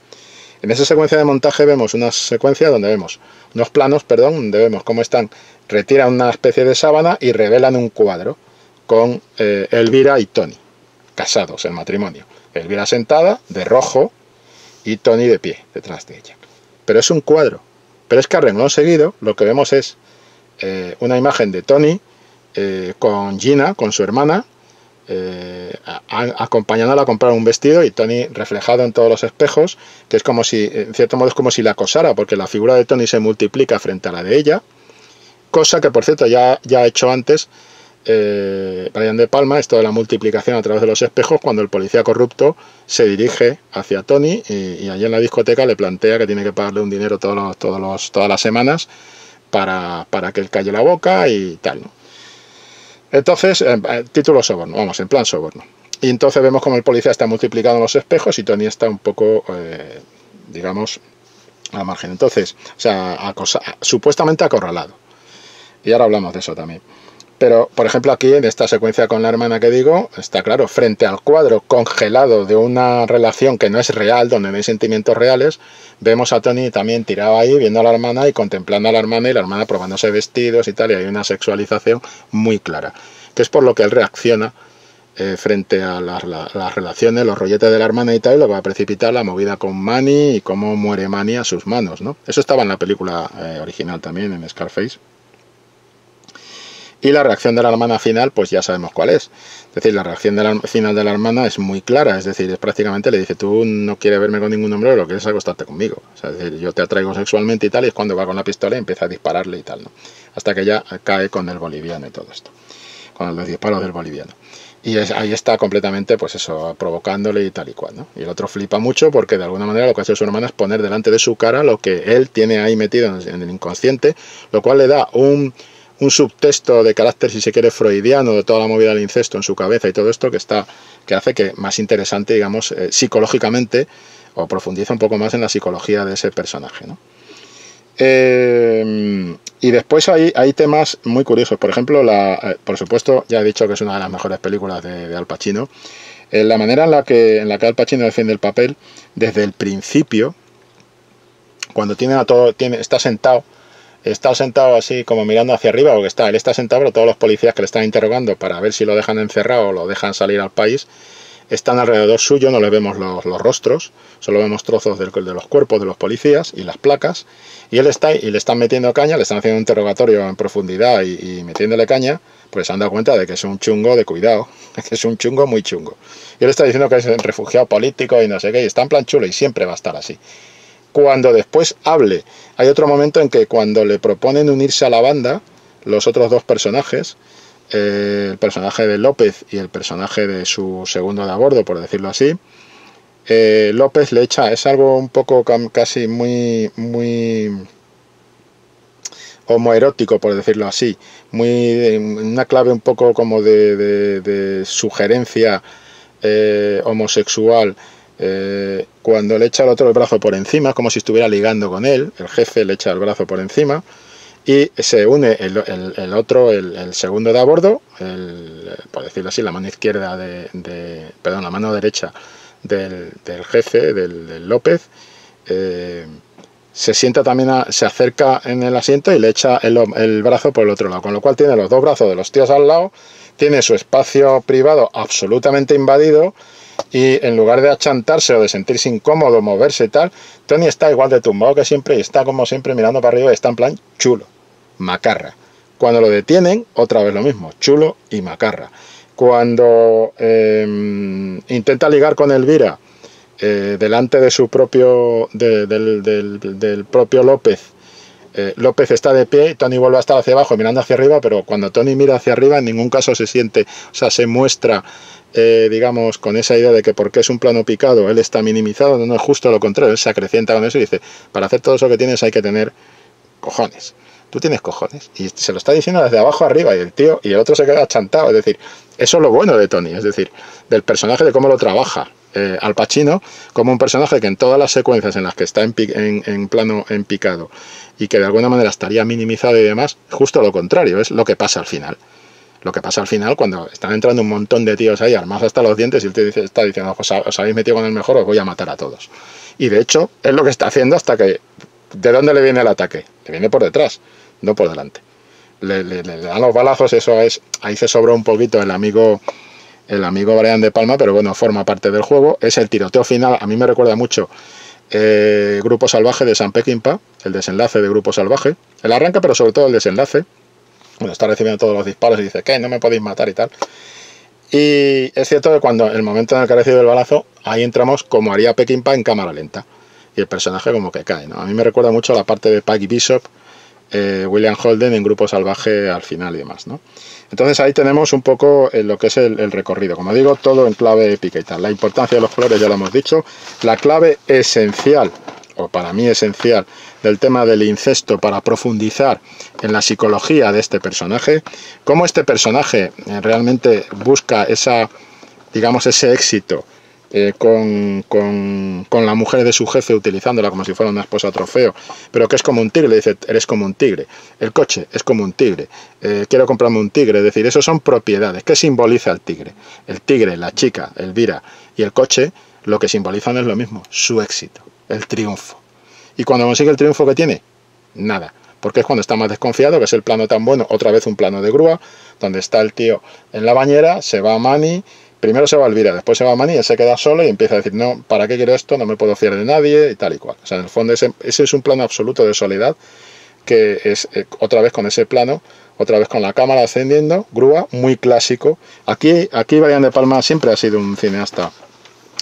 En esa secuencia de montaje vemos una secuencia donde vemos unos planos, donde vemos cómo retiran una especie de sábana y revelan un cuadro con Elvira y Tony, casados en matrimonio. Elvira sentada, de rojo, y Tony de pie, detrás de ella. Pero es un cuadro. Pero es que a renglón seguido lo que vemos es una imagen de Tony con Gina, con su hermana, acompañándola a comprar un vestido, y Tony reflejado en todos los espejos, que es como si, en cierto modo, es como si la acosara, porque la figura de Tony se multiplica frente a la de ella, cosa que, por cierto, ya ha hecho antes Brian De Palma, esto de la multiplicación a través de los espejos, cuando el policía corrupto se dirige hacia Tony y allí en la discoteca le plantea que tiene que pagarle un dinero todas las semanas para que él calle la boca y tal, ¿no? Entonces, título soborno, vamos, en plan soborno. Y entonces vemos como el policía está multiplicando los espejos y Tony está un poco, digamos, al margen. Entonces, o sea, supuestamente acorralado. Y ahora hablamos de eso también. Pero, por ejemplo, aquí en esta secuencia con la hermana que digo, está claro, frente al cuadro congelado de una relación que no es real, donde no hay sentimientos reales, vemos a Tony también tirado ahí, viendo a la hermana y contemplando a la hermana, y la hermana probándose vestidos y tal, y hay una sexualización muy clara, que es por lo que él reacciona frente a las relaciones, los rolletes de la hermana y tal, y lo que va a precipitar la movida con Manny y cómo muere Manny a sus manos, ¿no? Eso estaba en la película original también, en Scarface. Y la reacción de la hermana final, pues ya sabemos cuál es. Es decir, la reacción final de la hermana es muy clara. Es decir, es prácticamente le dice, tú no quieres verme con ningún hombre, lo que quieres es acostarte conmigo. O sea, es decir, yo te atraigo sexualmente y tal, y es cuando va con la pistola y empieza a dispararle y tal, ¿no? Hasta que ya cae con el boliviano y todo esto. Con los disparos del boliviano. Y ahí está completamente, pues eso, provocándole y tal y cual, ¿no? Y el otro flipa mucho porque de alguna manera lo que hace su hermana es poner delante de su cara lo que él tiene ahí metido en el inconsciente, lo cual le da un subtexto de carácter, si se quiere, freudiano, de toda la movida del incesto en su cabeza y todo esto, que hace que más interesante, digamos, psicológicamente, o profundiza un poco más en la psicología de ese personaje, ¿no? Y después hay temas muy curiosos. Por ejemplo, por supuesto, ya he dicho que es una de las mejores películas de Al Pacino. La manera en la que Al Pacino defiende el papel, desde el principio, cuando está sentado así como mirando hacia arriba, porque él está sentado, pero todos los policías que le están interrogando para ver si lo dejan encerrado o lo dejan salir al país, están alrededor suyo, no le vemos los rostros, solo vemos trozos de los cuerpos de los policías y las placas, y él está y le están metiendo caña, le están haciendo un interrogatorio en profundidad y metiéndole caña, pues se han dado cuenta de que es un chungo de cuidado, que es un chungo muy chungo. Y él está diciendo que es un refugiado político y no sé qué, y está en plan chulo y siempre va a estar así. Cuando después hable, hay otro momento en que cuando le proponen unirse a la banda, los otros dos personajes, el personaje de López y el personaje de su segundo de a bordo, por decirlo así, López le echa, es algo un poco casi muy homoerótico, por decirlo así, una clave un poco como de sugerencia homosexual, cuando le echa al otro el brazo por encima, como si estuviera ligando con él, el jefe le echa el brazo por encima, y se une el otro, el segundo de a bordo, por decirlo así, la mano izquierda perdón, la mano derecha del jefe, del López, se sienta también, se acerca en el asiento y le echa el brazo por el otro lado, con lo cual tiene los dos brazos de los tíos al lado, tiene su espacio privado absolutamente invadido, y en lugar de achantarse o de sentirse incómodo, moverse y tal, Tony está igual de tumbado que siempre y está como siempre mirando para arriba y está en plan chulo, macarra. Cuando lo detienen, otra vez lo mismo, chulo y macarra. Cuando intenta ligar con Elvira delante de su propio del propio López, López está de pie y Tony vuelve a estar hacia abajo mirando hacia arriba, pero cuando Tony mira hacia arriba en ningún caso se siente, o sea, se muestra digamos, con esa idea de que porque es un plano picado él está minimizado. No es justo lo contrario, él se acrecienta con eso y dice, para hacer todo eso que tienes hay que tener cojones, tú tienes cojones, y se lo está diciendo desde abajo arriba, y el otro se queda achantado. Es decir, eso es lo bueno de Tony, es decir, del personaje, de cómo lo trabaja Al Pacino, como un personaje que en todas las secuencias en las que está en plano en picado y que de alguna manera estaría minimizado y demás, justo lo contrario, es lo que pasa al final. Lo que pasa al final, cuando están entrando un montón de tíos ahí armados hasta los dientes y él está diciendo, os habéis metido con el mejor, os voy a matar a todos. Y de hecho, es lo que está haciendo hasta que... ¿De dónde le viene el ataque? Le viene por detrás, no por delante. Le dan los balazos, eso es... Ahí se sobró un poquito el amigo Brian De Palma, pero bueno, forma parte del juego. Es el tiroteo final, a mí me recuerda mucho Grupo Salvaje de Sam Peckinpah, el desenlace de Grupo Salvaje. El arranque, pero sobre todo el desenlace. Bueno, está recibiendo todos los disparos y dice, ¿qué? No me podéis matar y tal. Y es cierto que cuando el momento en el que recibe el balazo, ahí entramos como haría Peckinpah en cámara lenta. Y el personaje como que cae, ¿no? A mí me recuerda mucho la parte de Peggy Bishop, William Holden en Grupo Salvaje al final y demás, ¿no? Entonces ahí tenemos un poco lo que es el recorrido. Como digo, todo en clave épica y tal. La importancia de los colores ya lo hemos dicho. La clave esencial, o para mí esencial, del tema del incesto para profundizar en la psicología de este personaje, cómo este personaje realmente busca digamos, ese éxito con la mujer de su jefe, utilizándola como si fuera una esposa trofeo, pero que es como un tigre. Le dice, eres como un tigre, el coche es como un tigre, quiero comprarme un tigre. Es decir, eso son propiedades. ¿Qué simboliza el tigre? El tigre, la chica, Elvira, y el coche, lo que simbolizan es lo mismo, su éxito, el triunfo. Y cuando consigue el triunfo, ¿qué tiene? Nada, porque es cuando está más desconfiado, que es el plano tan bueno, otra vez un plano de grúa, donde está el tío en la bañera, se va a Manny, primero se va a Elvira, después se va a Manny, él se queda solo y empieza a decir, no, ¿para qué quiero esto? No me puedo fiar de nadie y tal y cual. O sea, en el fondo ese es un plano absoluto de soledad, que es otra vez con ese plano, otra vez con la cámara ascendiendo, grúa, muy clásico. Aquí Brian De Palma siempre ha sido un cineasta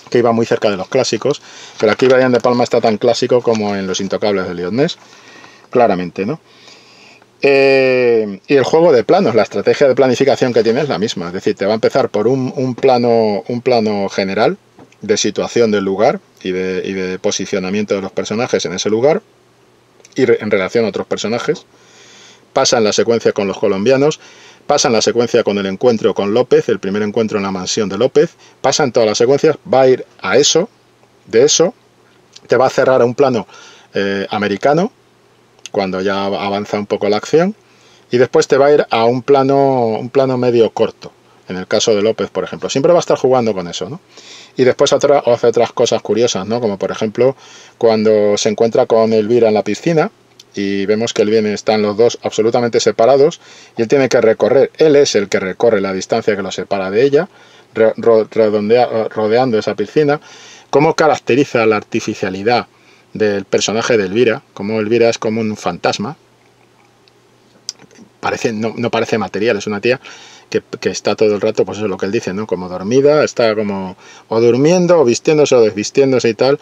que iba muy cerca de los clásicos, pero aquí Brian De Palma está tan clásico como en Los Intocables de Lion Ness, claramente, ¿no? Y el juego de planos, la estrategia de planificación que tiene es la misma, es decir, te va a empezar por un plano general de situación del lugar y de posicionamiento de los personajes en ese lugar y en relación a otros personajes. Pasa en la secuencia con los colombianos, pasa en la secuencia con el encuentro con López, el primer encuentro en la mansión de López, pasa en todas las secuencias, va a ir a eso, de eso, te va a cerrar a un plano americano, cuando ya avanza un poco la acción, y después te va a ir a un plano medio corto, en el caso de López, por ejemplo. Siempre va a estar jugando con eso, ¿no? Y después hace otras cosas curiosas, ¿no? Como por ejemplo, cuando se encuentra con Elvira en la piscina, y vemos que están los dos absolutamente separados, y él tiene que recorrer, él es el que recorre la distancia que lo separa de ella, rodeando esa piscina. Cómo caracteriza la artificialidad del personaje de Elvira, como Elvira es como un fantasma, no parece material, es una tía que está todo el rato, pues eso es lo que él dice, ¿no? Como dormida, está como o durmiendo, o vistiéndose, o desvistiéndose y tal,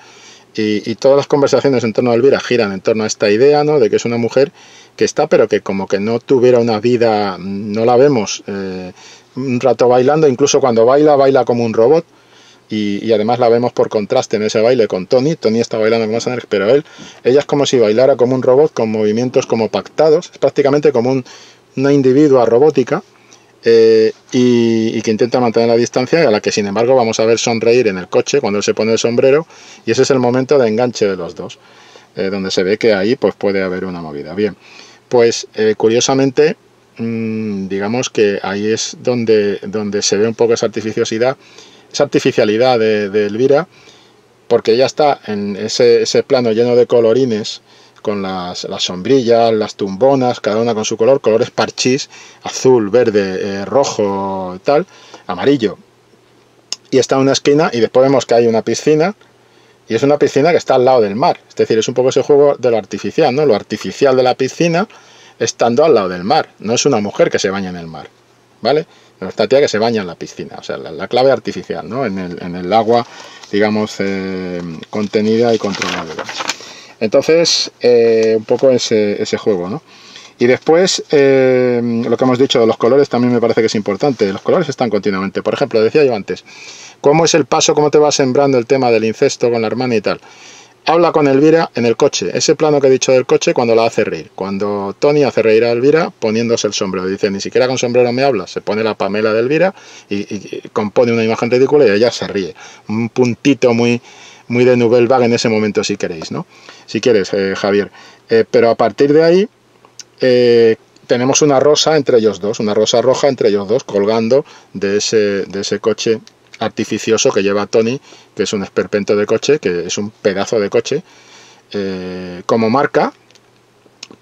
y todas las conversaciones en torno a Elvira giran en torno a esta idea, ¿no? De que es una mujer que está, pero que como que no tuviera una vida, no la vemos un rato bailando, incluso cuando baila como un robot, y además la vemos por contraste en ese baile con Tony. Tony está bailando como más energía, pero ella es como si bailara como un robot, con movimientos como pactados, es prácticamente como una individua robótica, y que intenta mantener la distancia, y a la que sin embargo vamos a ver sonreír en el coche cuando él se pone el sombrero, y ese es el momento de enganche de los dos, donde se ve que ahí pues puede haber una movida. Bien, pues curiosamente, digamos que ahí es donde se ve un poco esa artificialidad de Elvira, porque ella está en ese plano lleno de colorines, con las sombrillas, las tumbonas, cada una con su color, colores parchís, azul, verde, rojo, tal, amarillo. Y está en una esquina, y después vemos que hay una piscina, y es una piscina que está al lado del mar. Es decir, es un poco ese juego de lo artificial, ¿no? Lo artificial de la piscina estando al lado del mar. No es una mujer que se baña en el mar, ¿vale? No, esta tía que se baña en la piscina, o sea, la clave artificial, ¿no? En el agua, digamos, contenida y controlada. Entonces, un poco ese juego, ¿no? Y después, lo que hemos dicho de los colores también me parece que es importante. Los colores están continuamente. Por ejemplo, decía yo antes, ¿cómo es el paso, cómo te va sembrando el tema del incesto con la hermana y tal? Habla con Elvira en el coche, ese plano que he dicho del coche, cuando la hace reír. Cuando Tony hace reír a Elvira poniéndose el sombrero. Dice, ni siquiera con sombrero me habla. Se pone la Pamela de Elvira y compone una imagen ridícula, y ella se ríe. Un puntito muy de Nouvelle Vague en ese momento, si queréis, ¿no? Si quieres, Javier. Pero a partir de ahí tenemos una rosa entre ellos dos, una rosa roja entre ellos dos, colgando de ese coche artificioso que lleva Tony, que es un esperpento de coche, que es un pedazo de coche, como marca,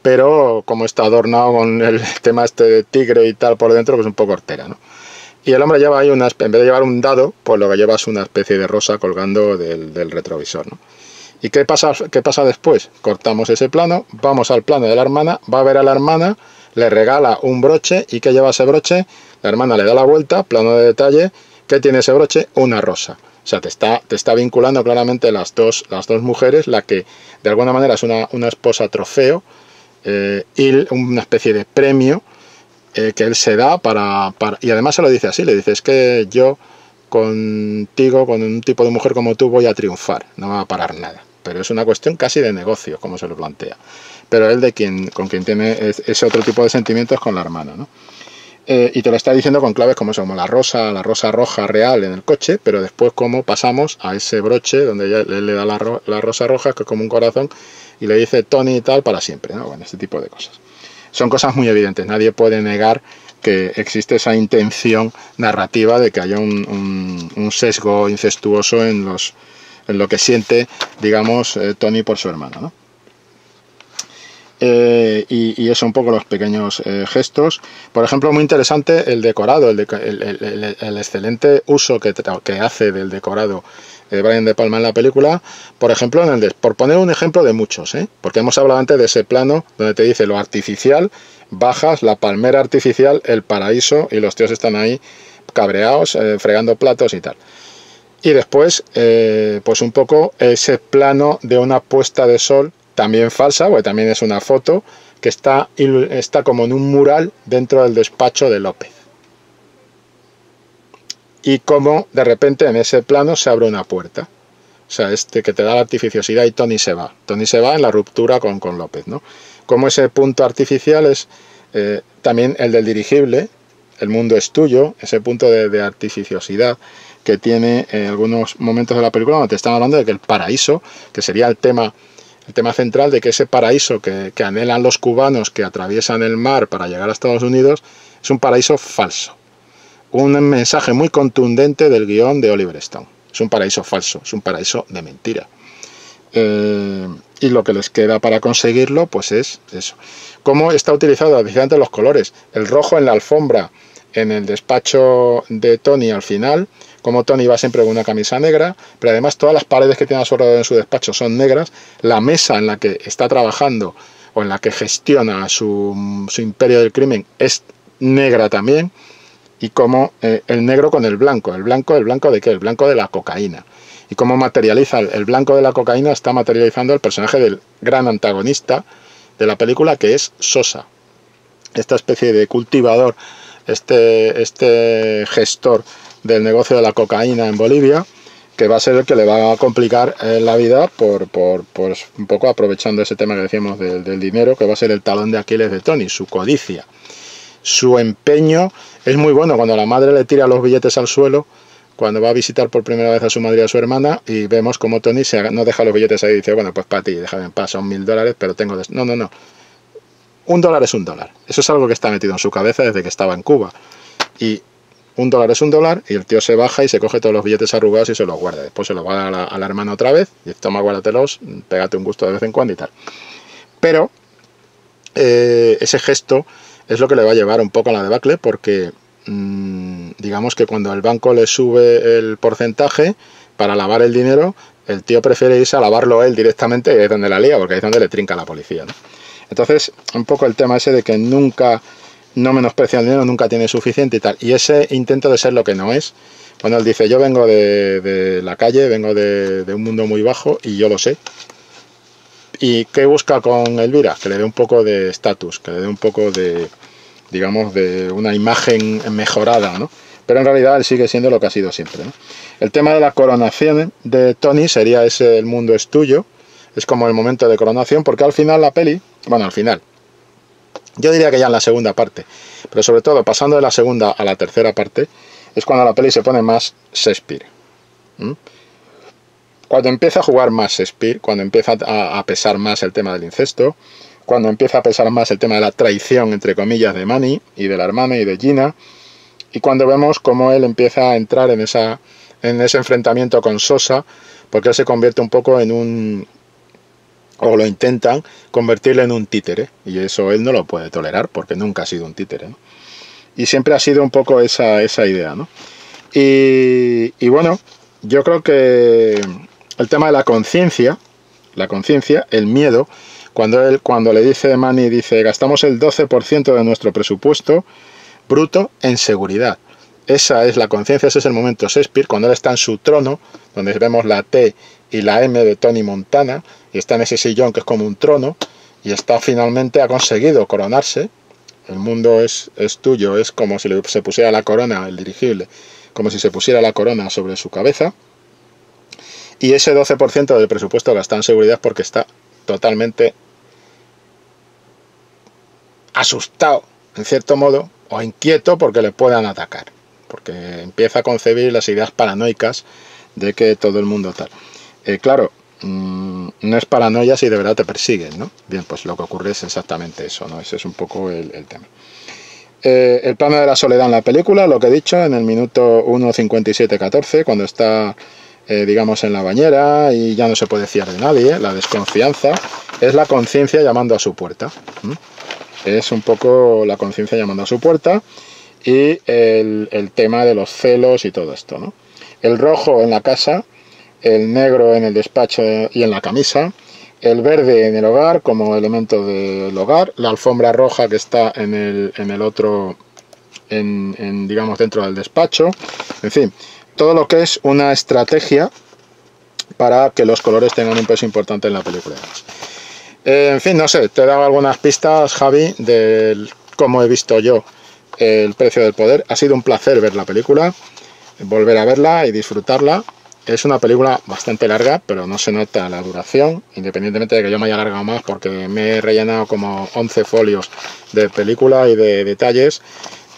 pero como está adornado con el tema este de tigre y tal por dentro, pues un poco hortera, ¿no? Y el hombre lleva ahí en vez de llevar un dado, pues lo que lleva es una especie de rosa colgando del retrovisor, ¿no? ¿Y qué pasa después? Cortamos ese plano, vamos al plano de la hermana, va a ver a la hermana, le regala un broche, ¿y qué lleva ese broche? La hermana le da la vuelta, plano de detalle. ¿Qué tiene ese broche? Una rosa. O sea, te está vinculando claramente las dos mujeres, la que de alguna manera es una esposa trofeo, y una especie de premio que él se da y además se lo dice así, le dice, es que yo contigo, con un tipo de mujer como tú, voy a triunfar, no va a parar nada. Pero es una cuestión casi de negocio, como se lo plantea. Pero él con quien tiene ese otro tipo de sentimientos con la hermana, ¿no? Y te lo está diciendo con claves como eso, como la rosa roja real en el coche, pero después cómo pasamos a ese broche donde él le da la rosa roja, que es como un corazón, y le dice Tony y tal para siempre, ¿no? Bueno, este tipo de cosas. Son cosas muy evidentes, nadie puede negar que existe esa intención narrativa de que haya un sesgo incestuoso en lo que siente, digamos, Tony por su hermano, ¿no? Y eso un poco los pequeños gestos. Por ejemplo, muy interesante el decorado, el excelente uso que hace del decorado Brian De Palma en la película. Por ejemplo, por poner un ejemplo de muchos, porque hemos hablado antes de ese plano donde te dice lo artificial, bajas la palmera artificial, el paraíso, y los tíos están ahí cabreados, fregando platos y tal. Y después, pues un poco ese plano de una puesta de sol, también falsa, porque también es una foto, que está como en un mural dentro del despacho de López. Y como de repente en ese plano se abre una puerta. O sea, que te da la artificiosidad, y Tony se va. Tony se va en la ruptura con López, ¿no? Como ese punto artificial es también el del dirigible, el mundo es tuyo, ese punto de artificiosidad que tiene en algunos momentos de la película, donde te están hablando de que el paraíso, que sería el tema el tema central de que ese paraíso que anhelan los cubanos que atraviesan el mar para llegar a Estados Unidos es un paraíso falso. Un mensaje muy contundente del guión de Oliver Stone. Es un paraíso falso, es un paraíso de mentira. Y lo que les queda para conseguirlo, pues es eso. Cómo está utilizado precisamente los colores. El rojo en la alfombra, en el despacho de Tony al final, como Tony va siempre con una camisa negra, pero además todas las paredes que tiene a su alrededor en su despacho son negras. La mesa en la que está trabajando o en la que gestiona su imperio del crimen es negra también. Y como el negro con el blanco. ¿El blanco de qué? El blanco de la cocaína. Y cómo materializa el blanco de la cocaína, está materializando el personaje del gran antagonista de la película, que es Sosa. Esta especie de cultivador, este gestor del negocio de la cocaína en Bolivia, que va a ser el que le va a complicar la vida por un poco aprovechando ese tema que decíamos del dinero, que va a ser el talón de Aquiles de Tony, su codicia. Su empeño es muy bueno cuando la madre le tira los billetes al suelo, cuando va a visitar por primera vez a su madre y a su hermana, y vemos como Tony no deja los billetes ahí y dice, bueno, pues para ti, déjame en paz, son $1000, pero tengo... No. $1 es $1. Eso es algo que está metido en su cabeza desde que estaba en Cuba. Y $1 es $1, y el tío se baja y se coge todos los billetes arrugados y se los guarda. Después se los va a la hermana otra vez, y toma, guárdatelos, pégate un gusto de vez en cuando y tal. Pero ese gesto es lo que le va a llevar un poco a la debacle, porque digamos que cuando el banco le sube el porcentaje para lavar el dinero, el tío prefiere irse a lavarlo él directamente, y es donde la lía, porque ahí es donde le trinca la policía, ¿no? Entonces, un poco el tema ese de que nunca, no menosprecia el dinero, nunca tiene suficiente y tal, y ese intento de ser lo que no es, cuando él dice, yo vengo de la calle, vengo de un mundo muy bajo, y yo lo sé. ¿Y qué busca con Elvira? Que le dé un poco de estatus, que le dé un poco de, digamos, de una imagen mejorada, ¿no? Pero en realidad él sigue siendo lo que ha sido siempre, ¿no? El tema de la coronación de Tony sería ese, el mundo es tuyo, es como el momento de coronación, porque al final la peli, bueno, al final, yo diría que ya en la segunda parte, pero sobre todo pasando de la segunda a la tercera parte, es cuando la peli se pone más Shakespeare. Cuando empieza a jugar más Shakespeare, cuando empieza a pesar más el tema del incesto, cuando empieza a pesar más el tema de la traición, entre comillas, de Manny y de la hermana y de Gina, y cuando vemos cómo él empieza a entrar en ese enfrentamiento con Sosa, porque él se convierte un poco en un... o lo intentan convertirle en un títere, y eso él no lo puede tolerar, porque nunca ha sido un títere, ¿no? Y siempre ha sido un poco esa idea, ¿no? Y bueno, yo creo que el tema de la conciencia, el miedo, cuando le dice Manny, dice, gastamos el 12% de nuestro presupuesto bruto en seguridad. Esa es la conciencia, ese es el momento Shakespeare, cuando él está en su trono, donde vemos la T y la M de Tony Montana, y está en ese sillón que es como un trono, y está finalmente, ha conseguido coronarse. El mundo es tuyo, es como si se pusiera la corona, el dirigible, como si se pusiera la corona sobre su cabeza. Y ese 12% del presupuesto gasta en seguridad porque está totalmente asustado, en cierto modo, o inquieto porque le puedan atacar. Porque empieza a concebir las ideas paranoicas de que todo el mundo tal. Claro, no es paranoia si de verdad te persiguen, ¿no? Bien, pues lo que ocurre es exactamente eso, ¿no? Ese es un poco el tema. El plano de la soledad en la película, lo que he dicho, en el minuto 1:57:14, cuando está, digamos, en la bañera y ya no se puede fiar de nadie, la desconfianza, es la conciencia llamando a su puerta. Es un poco la conciencia llamando a su puerta y el tema de los celos y todo esto, ¿no? El rojo en la casa, el negro en el despacho y en la camisa, el verde en el hogar como elemento del hogar, la alfombra roja que está en el otro, digamos, dentro del despacho, en fin, todo lo que es una estrategia para que los colores tengan un peso importante en la película. En fin, no sé, te he dado algunas pistas, Javi, de cómo he visto yo El precio del poder. Ha sido un placer ver la película, volver a verla y disfrutarla. Es una película bastante larga, pero no se nota la duración, independientemente de que yo me haya alargado más porque me he rellenado como 11 folios de película y de detalles.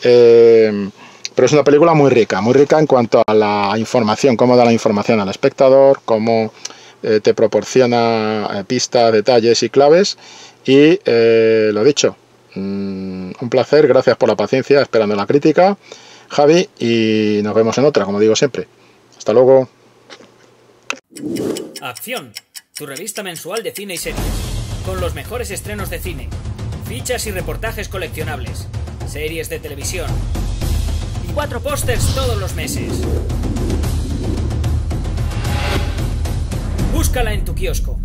Pero es una película muy rica en cuanto a la información, cómo da la información al espectador, cómo te proporciona pistas, detalles y claves. Y lo dicho, un placer, gracias por la paciencia, esperando la crítica, Javi, y nos vemos en otra, como digo siempre. Hasta luego. Acción, tu revista mensual de cine y series, con los mejores estrenos de cine, fichas y reportajes coleccionables, series de televisión y 4 pósters todos los meses. Búscala en tu kiosco.